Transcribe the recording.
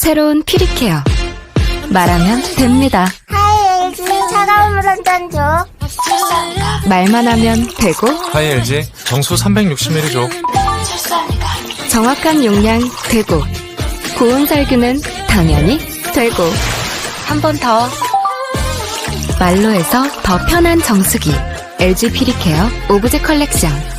새로운 피리케어. 말하면 됩니다. 하이 LG 차가운 물 한 잔 줘. 말만 하면 되고 하이 LG 정수 360ml 줘. 정확한 용량 되고 고온 살균은 당연히 되고 한 번 더 말로 해서 더 편한 정수기 LG 피리케어 오브제 컬렉션.